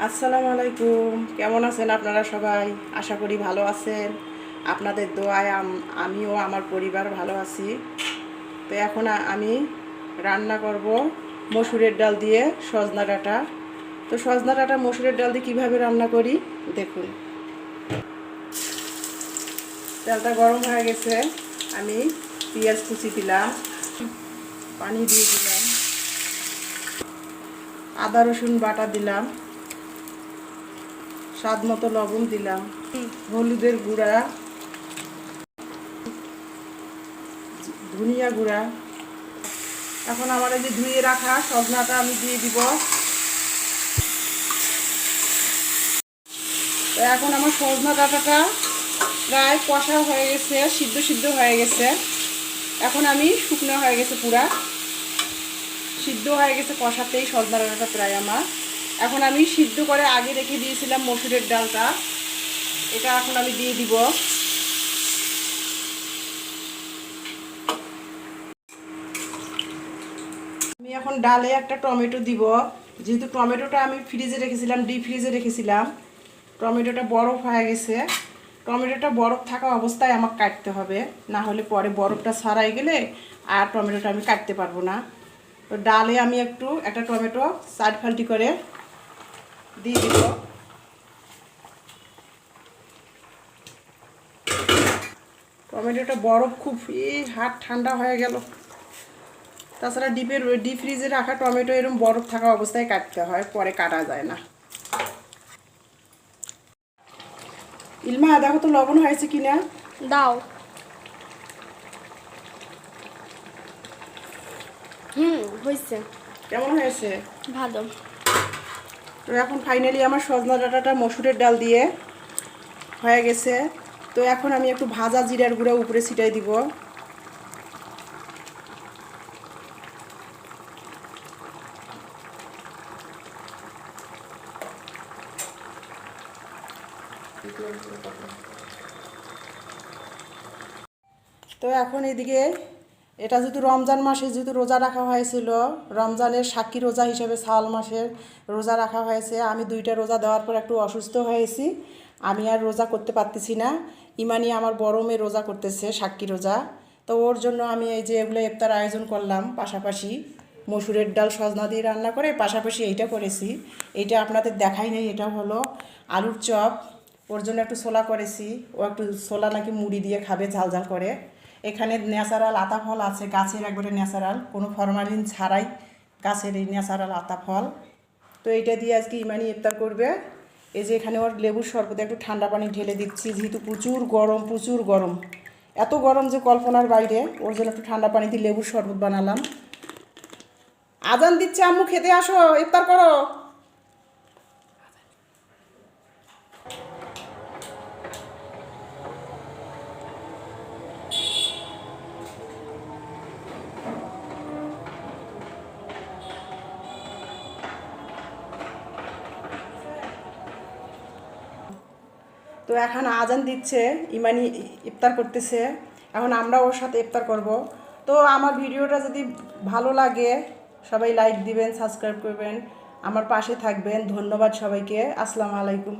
আসসালামু আলাইকুম। কেমন আছেন আপনারা সবাই? আশা করি ভালো আছেন। আপনাদের দোয়ায় আমিও আমার পরিবার ভালো আছি। তো এখন আমি রান্না করব মসুরের ডাল দিয়ে সজনা ডাঁটা। তো সজনা ডাঁটা মসুরের ডাল দিয়ে কীভাবে রান্না করি দেখুন। ডালটা গরম হয়ে গেছে, আমি পেঁয়াজ কুচি দিলাম, পানি দিয়ে দিলাম, আদা রসুন বাটা দিলাম, স্বাদ মতো লবণ দিলাম, হলুদের গুঁড়া, ধনিয়া গুঁড়া। এখন আমার এই যে ধুয়ে রাখা সজনাটা আমি দিয়ে দিব। তো এখন আমার সজনা ডাঁটাটা প্রায় কষা হয়ে গেছে, সিদ্ধ হয়ে গেছে। এখন আমি শুকনো হয়ে গেছে, পুরা সিদ্ধ হয়ে গেছে কষাতেই সজনা ডাঁটাটা প্রায় আমার। এখন আমি সিদ্ধ করে আগে রেখে দিয়েছিলাম মসুরের ডালটা, এটা এখন আমি দিয়ে দিব। আমি এখন ডালে একটা টমেটো দিব, যেহেতু টমেটোটা আমি ফ্রিজে রেখেছিলাম, ডিপ ফ্রিজে রেখেছিলাম। টমেটোটা বরফ হয়ে গেছে, টমেটোটা বরফ থাকা অবস্থায় আমাকে কাটতে হবে, না হলে পরে বরফটা ছাড়াই গেলে আর টমেটোটা আমি কাটতে পারবো না। তো ডালে আমি একটা টমেটো সাইড ফাল্টি করে দিয়ে দিব। টমেটোটা বরফ খুব হাত ঠান্ডা হয়ে গেল। তাছাড়া ডিপ ফ্রিজে রাখা টমেটো এরকম বরফ থাকা অবস্থায় কাটতে হয়, পরে কাটা যায় না। ইলমা দেখো তো লবণ হয়েছে কিনা, দাও। হয়েছে। কেমন হয়েছে? ভালো। তো এখন ফাইনালি আমার সজনা ডাঁটাটা মসুরের ডাল দিয়ে হয়ে গেছে। তো এখন আমি একটু ভাজা জিরার গুঁড়া উপরে ছিটাই দিব। তো এখন এদিকে এটা যেহেতু রমজান মাসে যেহেতু রোজা রাখা হয়েছিল, রমজানের সাক্ষী রোজা হিসেবে শাওয়াল মাসের রোজা রাখা হয়েছে। আমি 2টা রোজা দেওয়ার পর একটু অসুস্থ হয়েছি, আমি আর রোজা করতে পারতেছি না। ইমানি আমার বড় মেয়ে রোজা করতেছে, সাক্ষী রোজা। তো ওর জন্য আমি এই যে এগুলো ইফতার আয়োজন করলাম, পাশাপাশি মসুরের ডাল সজনা দিয়ে রান্না করে পাশাপাশি এইটা করেছি। এইটা আপনাদের দেখাই নেই, এটা হলো আলুর চপ। ওর জন্য একটু ছোলা করেছি, ও একটু ছোলা নাকি মুড়ি দিয়ে খাবে ঝাল ঝাল করে। এখানে ন্যাচারাল আতা ফল আছে, গাছের একবারে ন্যাচারাল, কোনো ফরমালিন ছাড়াই গাছের এই ন্যাচারাল আতা ফল। তো এইটা দিয়ে আজকে ইমানি ইফতার করবে। এই যে এখানে ওর লেবুর শরবতে একটু ঠান্ডা পানি ঢেলে দিচ্ছি, যেহেতু প্রচুর গরম, এত গরম যে কল্পনার বাইরে। ওর জন্য একটু ঠান্ডা পানি দিয়ে লেবুর শরবত বানালাম। আজান দিচ্ছে, আম্মু খেতে আসো, ইফতার করো। তো এখন আজান দিচ্ছে, ইমানি ইফতার করতেছে, এখন আমরা ওর সাথে ইফতার করব। তো আমার ভিডিওটা যদি ভালো লাগে সবাই লাইক দিবেন, সাবস্ক্রাইব করবেন, আমার পাশে থাকবেন। ধন্যবাদ সবাইকে। আসসালামু আলাইকুম।